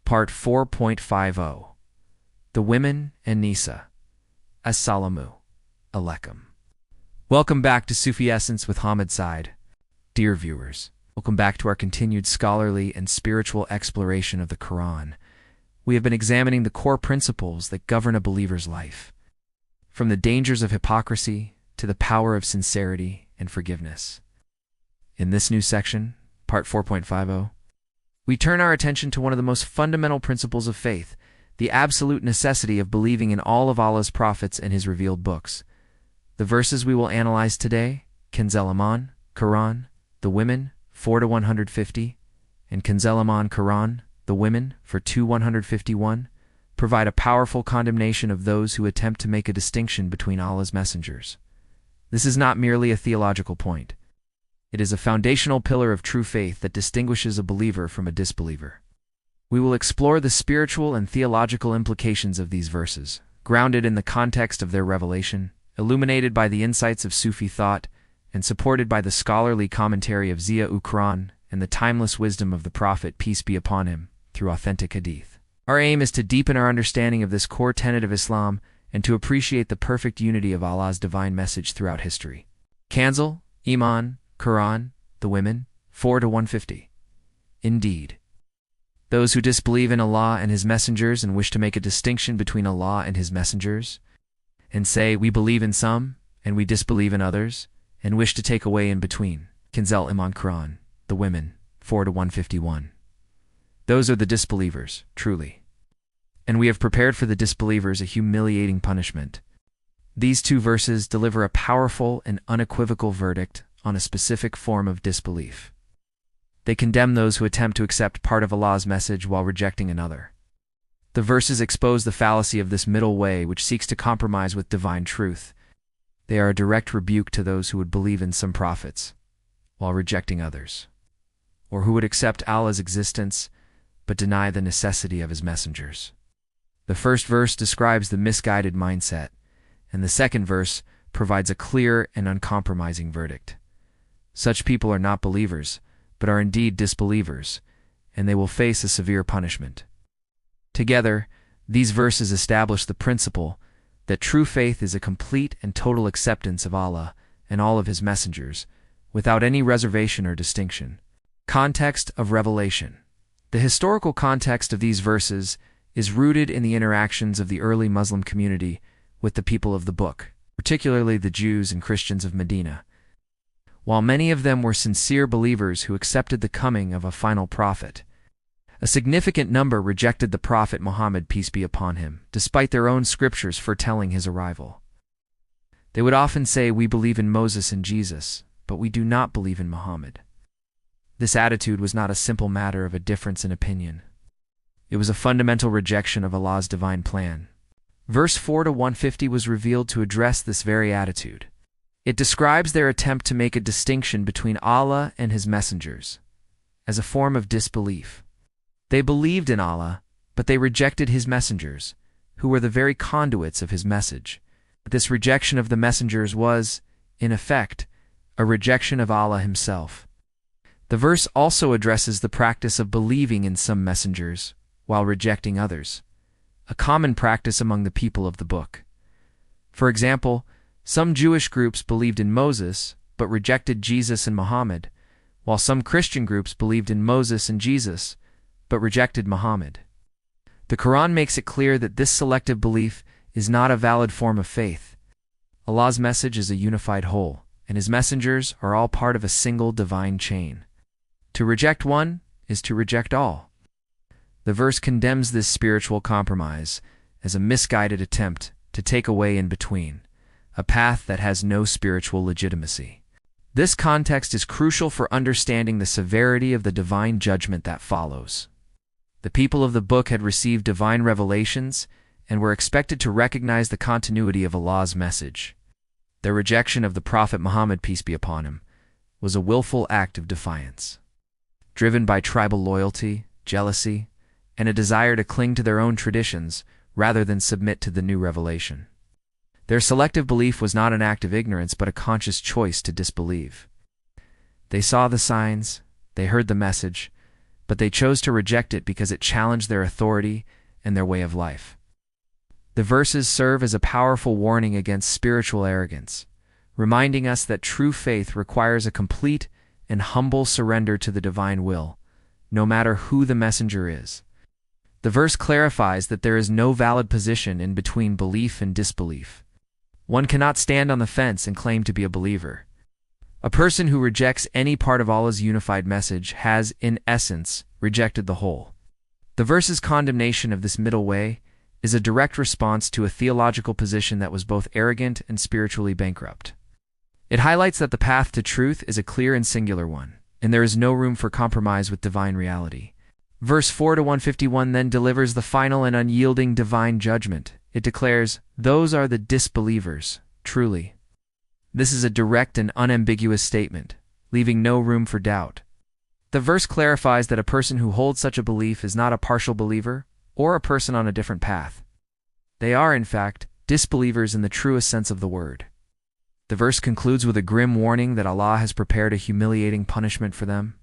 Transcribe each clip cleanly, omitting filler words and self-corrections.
Part 4.50. The Women An-Nisa. Assalamu alaikum. Welcome back to Sufi Essence with Hammad Syed. Dear viewers, welcome back to our continued scholarly and spiritual exploration of the Quran. We have been examining the core principles that govern a believer's life, from the dangers of hypocrisy to the power of sincerity and forgiveness. In this new section, Part 4.50, we turn our attention to one of the most fundamental principles of faith, the absolute necessity of believing in all of Allah's prophets and His revealed books. The verses we will analyze today, Kanzul Iman, Quran, the Women, 4-150, and Kanzul Iman, Quran, the Women, for 2-151, provide a powerful condemnation of those who attempt to make a distinction between Allah's messengers. This is not merely a theological point. It is a foundational pillar of true faith that distinguishes a believer from a disbeliever. We will explore the spiritual and theological implications of these verses, grounded in the context of their revelation, illuminated by the insights of Sufi thought, and supported by the scholarly commentary of Ziya-ul-Quran and the timeless wisdom of the Prophet, peace be upon him, through authentic Hadith. Our aim is to deepen our understanding of this core tenet of Islam and to appreciate the perfect unity of Allah's divine message throughout history. Kanzul Iman, Quran, the Women, 4-150. Indeed, those who disbelieve in Allah and His messengers and wish to make a distinction between Allah and His messengers, and say, we believe in some, and we disbelieve in others, and wish to take away in between. Kanzul Iman, Quran, the Women, 4-151. Those are the disbelievers, truly. And we have prepared for the disbelievers a humiliating punishment. These two verses deliver a powerful and unequivocal verdict on a specific form of disbelief. They condemn those who attempt to accept part of Allah's message while rejecting another. The verses expose the fallacy of this middle way which seeks to compromise with divine truth. They are a direct rebuke to those who would believe in some prophets while rejecting others, or who would accept Allah's existence but deny the necessity of His messengers. The first verse describes the misguided mindset, and the second verse provides a clear and uncompromising verdict. Such people are not believers, but are indeed disbelievers, and they will face a severe punishment. Together, these verses establish the principle that true faith is a complete and total acceptance of Allah and all of His messengers, without any reservation or distinction. Context of revelation. The historical context of these verses is rooted in the interactions of the early Muslim community with the people of the book, particularly the Jews and Christians of Medina. While many of them were sincere believers who accepted the coming of a final prophet, a significant number rejected the Prophet Muhammad, peace be upon him, despite their own scriptures foretelling his arrival. They would often say, we believe in Moses and Jesus, but we do not believe in Muhammad. This attitude was not a simple matter of a difference in opinion. It was a fundamental rejection of Allah's divine plan. Verse 4-150 was revealed to address this very attitude. It describes their attempt to make a distinction between Allah and His messengers as a form of disbelief. They believed in Allah, but they rejected His messengers, who were the very conduits of His message. This rejection of the messengers was, in effect, a rejection of Allah Himself. The verse also addresses the practice of believing in some messengers while rejecting others, a common practice among the people of the book. For example, some Jewish groups believed in Moses but rejected Jesus and Muhammad, while some Christian groups believed in Moses and Jesus but rejected Muhammad. The Quran makes it clear that this selective belief is not a valid form of faith. Allah's message is a unified whole, and His messengers are all part of a single divine chain. To reject one is to reject all. The verse condemns this spiritual compromise as a misguided attempt to take away in between, a path that has no spiritual legitimacy. This context is crucial for understanding the severity of the divine judgment that follows. The people of the book had received divine revelations and were expected to recognize the continuity of Allah's message. Their rejection of the Prophet Muhammad, peace be upon him, was a willful act of defiance, driven by tribal loyalty, jealousy, and a desire to cling to their own traditions rather than submit to the new revelation. Their selective belief was not an act of ignorance but a conscious choice to disbelieve. They saw the signs, they heard the message, but they chose to reject it because it challenged their authority and their way of life. The verses serve as a powerful warning against spiritual arrogance, reminding us that true faith requires a complete and humble surrender to the divine will, no matter who the messenger is. The verse clarifies that there is no valid position in between belief and disbelief. One cannot stand on the fence and claim to be a believer. A person who rejects any part of Allah's unified message has, in essence, rejected the whole. The verse's condemnation of this middle way is a direct response to a theological position that was both arrogant and spiritually bankrupt. It highlights that the path to truth is a clear and singular one, and there is no room for compromise with divine reality. Verse 4-151 then delivers the final and unyielding divine judgment. It declares, "Those are the disbelievers, truly." This is a direct and unambiguous statement, leaving no room for doubt. The verse clarifies that a person who holds such a belief is not a partial believer or a person on a different path. They are, in fact, disbelievers in the truest sense of the word. The verse concludes with a grim warning that Allah has prepared a humiliating punishment for them.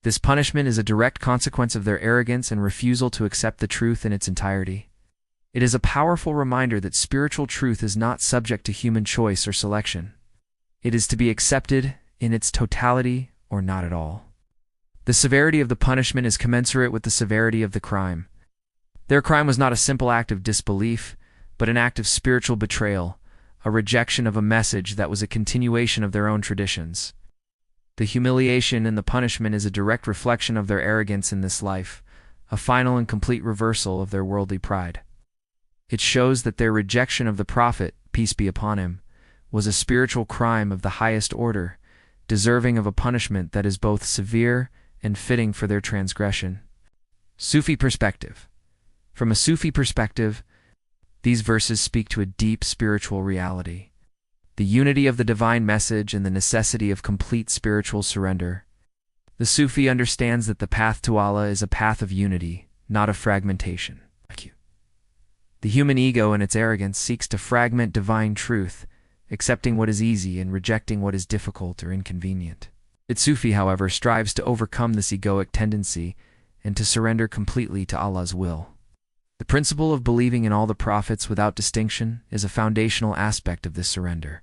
This punishment is a direct consequence of their arrogance and refusal to accept the truth in its entirety. It is a powerful reminder that spiritual truth is not subject to human choice or selection. It is to be accepted in its totality or not at all. The severity of the punishment is commensurate with the severity of the crime. Their crime was not a simple act of disbelief, but an act of spiritual betrayal, a rejection of a message that was a continuation of their own traditions. The humiliation and the punishment is a direct reflection of their arrogance in this life, a final and complete reversal of their worldly pride. It shows that their rejection of the Prophet, peace be upon him, was a spiritual crime of the highest order, deserving of a punishment that is both severe and fitting for their transgression. Sufi perspective. From a Sufi perspective, these verses speak to a deep spiritual reality, the unity of the divine message and the necessity of complete spiritual surrender. The Sufi understands that the path to Allah is a path of unity, not of fragmentation. The human ego in its arrogance seeks to fragment divine truth, accepting what is easy and rejecting what is difficult or inconvenient. The Sufi, however, strives to overcome this egoic tendency and to surrender completely to Allah's will. The principle of believing in all the prophets without distinction is a foundational aspect of this surrender.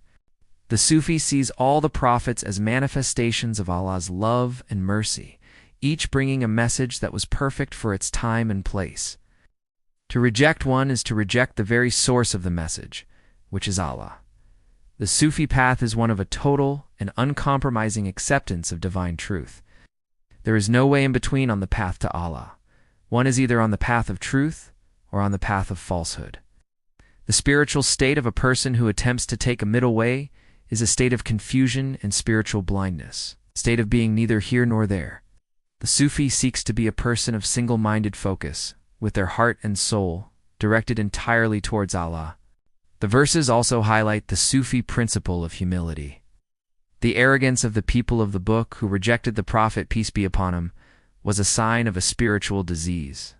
The Sufi sees all the prophets as manifestations of Allah's love and mercy, each bringing a message that was perfect for its time and place. To reject one is to reject the very source of the message, which is Allah. The Sufi path is one of a total and uncompromising acceptance of divine truth. There is no way in between on the path to Allah. One is either on the path of truth or on the path of falsehood. The spiritual state of a person who attempts to take a middle way is a state of confusion and spiritual blindness, a state of being neither here nor there. The Sufi seeks to be a person of single-minded focus, with their heart and soul directed entirely towards Allah. The verses also highlight the Sufi principle of humility. The arrogance of the people of the book who rejected the Prophet, peace be upon him, was a sign of a spiritual disease.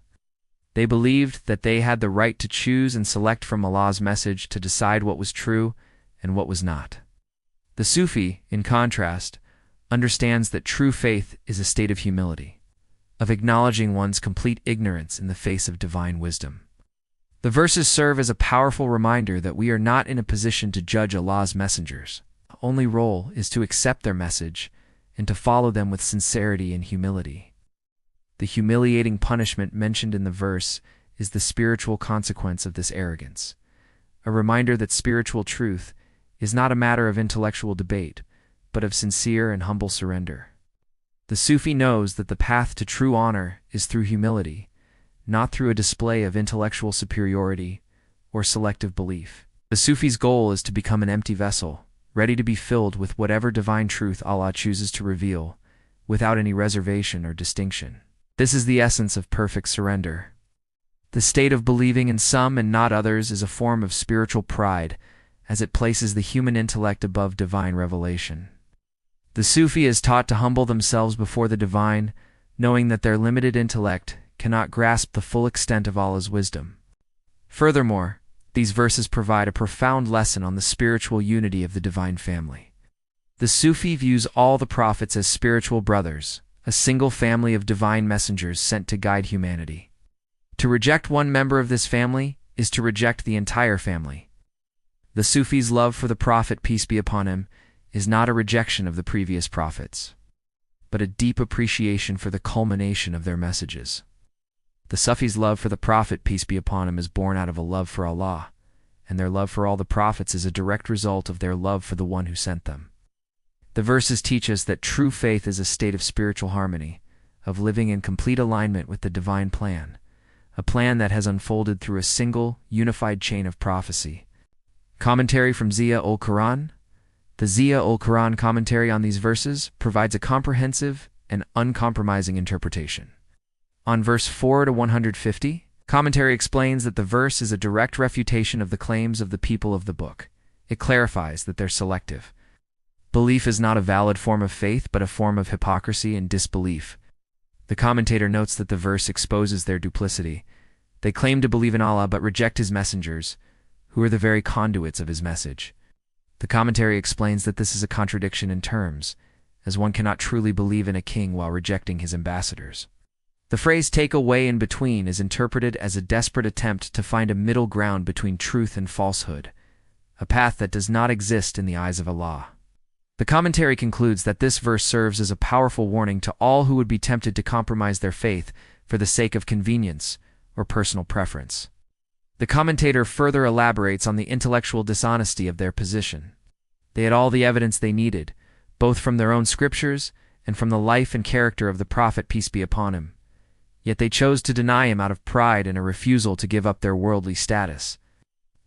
They believed that they had the right to choose and select from Allah's message to decide what was true and what was not. The Sufi, in contrast, understands that true faith is a state of humility, of acknowledging one's complete ignorance in the face of divine wisdom. The verses serve as a powerful reminder that we are not in a position to judge Allah's messengers. Our only role is to accept their message and to follow them with sincerity and humility. The humiliating punishment mentioned in the verse is the spiritual consequence of this arrogance, a reminder that spiritual truth is not a matter of intellectual debate, but of sincere and humble surrender. The Sufi knows that the path to true honor is through humility, not through a display of intellectual superiority or selective belief. The Sufi's goal is to become an empty vessel, ready to be filled with whatever divine truth Allah chooses to reveal, without any reservation or distinction. This is the essence of perfect surrender. The state of believing in some and not others is a form of spiritual pride, as it places the human intellect above divine revelation. The Sufi is taught to humble themselves before the divine, knowing that their limited intellect cannot grasp the full extent of Allah's wisdom. Furthermore, these verses provide a profound lesson on the spiritual unity of the divine family. The Sufi views all the prophets as spiritual brothers, a single family of divine messengers sent to guide humanity. To reject one member of this family is to reject the entire family. The Sufi's love for the Prophet, peace be upon him, is not a rejection of the previous prophets, but a deep appreciation for the culmination of their messages. The Sufi's love for the Prophet, peace be upon him, is born out of a love for Allah, and their love for all the prophets is a direct result of their love for the one who sent them. The verses teach us that true faith is a state of spiritual harmony, of living in complete alignment with the divine plan, a plan that has unfolded through a single, unified chain of prophecy. Commentary from Ziya-ul-Quran. The Ziya-ul-Quran commentary on these verses provides a comprehensive and uncompromising interpretation. On verse 4 to 150, commentary explains that the verse is a direct refutation of the claims of the people of the book. It clarifies that they're selective. Belief is not a valid form of faith, but a form of hypocrisy and disbelief. The commentator notes that the verse exposes their duplicity. They claim to believe in Allah but reject His messengers, who are the very conduits of His message. The commentary explains that this is a contradiction in terms, as one cannot truly believe in a king while rejecting his ambassadors. The phrase "take away in between" is interpreted as a desperate attempt to find a middle ground between truth and falsehood, a path that does not exist in the eyes of Allah. The commentary concludes that this verse serves as a powerful warning to all who would be tempted to compromise their faith for the sake of convenience or personal preference. The commentator further elaborates on the intellectual dishonesty of their position. They had all the evidence they needed, both from their own scriptures and from the life and character of the Prophet, peace be upon him. Yet they chose to deny him out of pride and a refusal to give up their worldly status.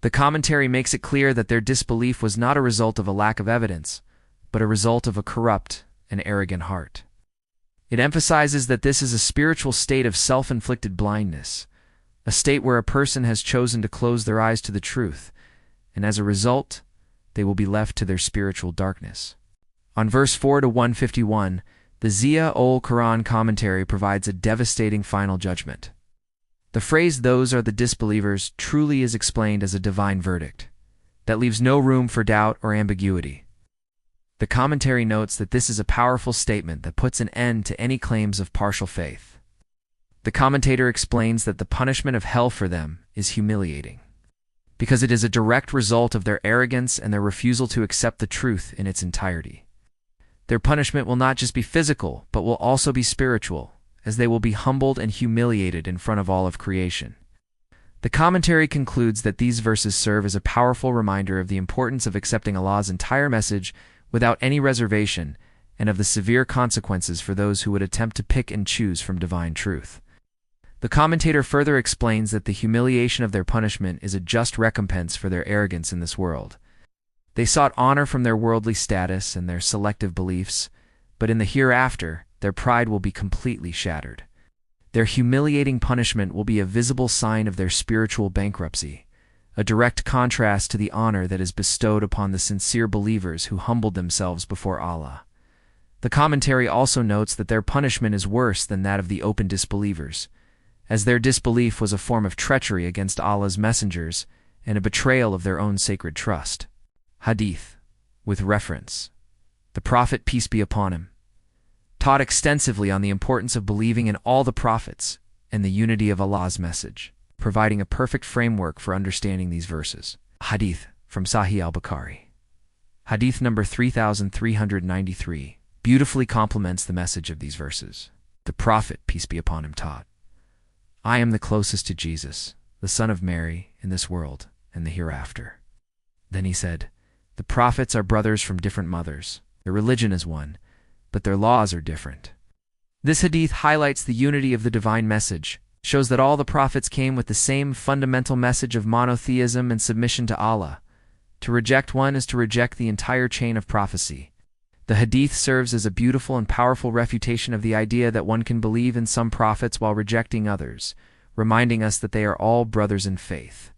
The commentary makes it clear that their disbelief was not a result of a lack of evidence, but a result of a corrupt and arrogant heart. It emphasizes that this is a spiritual state of self-inflicted blindness, a state where a person has chosen to close their eyes to the truth, and as a result, they will be left to their spiritual darkness. On verse 4 to 151, the Ziya-ul-Quran commentary provides a devastating final judgment. The phrase "those are the disbelievers" truly is explained as a divine verdict that leaves no room for doubt or ambiguity. The commentary notes that this is a powerful statement that puts an end to any claims of partial faith. The commentator explains that the punishment of hell for them is humiliating, because it is a direct result of their arrogance and their refusal to accept the truth in its entirety. Their punishment will not just be physical, but will also be spiritual, as they will be humbled and humiliated in front of all of creation. The commentary concludes that these verses serve as a powerful reminder of the importance of accepting Allah's entire message without any reservation, and of the severe consequences for those who would attempt to pick and choose from divine truth. The commentator further explains that the humiliation of their punishment is a just recompense for their arrogance in this world. They sought honor from their worldly status and their selective beliefs, but in the hereafter, their pride will be completely shattered. Their humiliating punishment will be a visible sign of their spiritual bankruptcy, a direct contrast to the honor that is bestowed upon the sincere believers who humbled themselves before Allah. The commentary also notes that their punishment is worse than that of the open disbelievers, as their disbelief was a form of treachery against Allah's messengers and a betrayal of their own sacred trust. Hadith, with reference. The Prophet, peace be upon him, taught extensively on the importance of believing in all the prophets and the unity of Allah's message, providing a perfect framework for understanding these verses. Hadith from Sahih al-Bukhari. Hadith number 3393 beautifully complements the message of these verses. The Prophet, peace be upon him, taught, "I am the closest to Jesus, the son of Mary, in this world and the hereafter." Then he said, "The prophets are brothers from different mothers. Their religion is one, but their laws are different." This hadith highlights the unity of the divine message, shows that all the prophets came with the same fundamental message of monotheism and submission to Allah. To reject one is to reject the entire chain of prophecy. The hadith serves as a beautiful and powerful refutation of the idea that one can believe in some prophets while rejecting others, reminding us that they are all brothers in faith.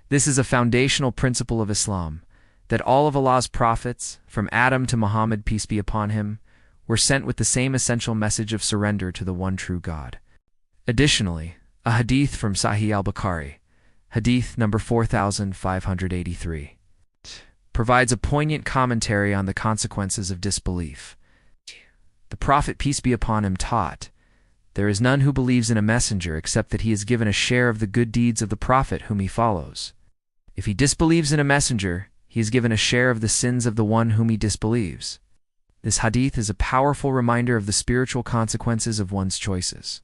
This is a foundational principle of Islam, that all of Allah's prophets, from Adam to Muhammad, peace be upon him, were sent with the same essential message of surrender to the one true God. Additionally, a hadith from Sahih al-Bukhari, hadith number 4583, provides a poignant commentary on the consequences of disbelief. The Prophet, peace be upon him, taught, "There is none who believes in a messenger except that he is given a share of the good deeds of the Prophet whom he follows. If he disbelieves in a messenger, he is given a share of the sins of the one whom he disbelieves." This hadith is a powerful reminder of the spiritual consequences of one's choices.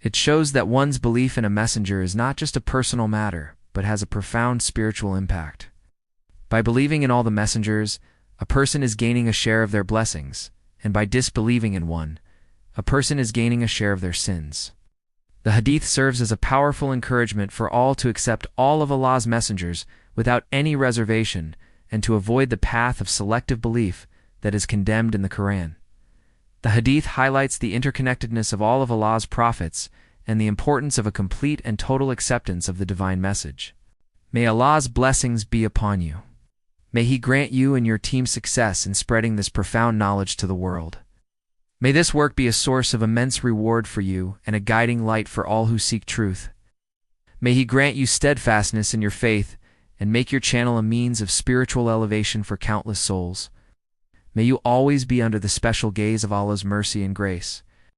It shows that one's belief in a messenger is not just a personal matter, but has a profound spiritual impact. By believing in all the messengers, a person is gaining a share of their blessings, and by disbelieving in one, a person is gaining a share of their sins. The hadith serves as a powerful encouragement for all to accept all of Allah's messengers without any reservation and to avoid the path of selective belief that is condemned in the Quran. The hadith highlights the interconnectedness of all of Allah's prophets and the importance of a complete and total acceptance of the divine message. May Allah's blessings be upon you. May He grant you and your team success in spreading this profound knowledge to the world. May this work be a source of immense reward for you and a guiding light for all who seek truth. May He grant you steadfastness in your faith and make your channel a means of spiritual elevation for countless souls. May you always be under the special gaze of Allah's mercy and grace.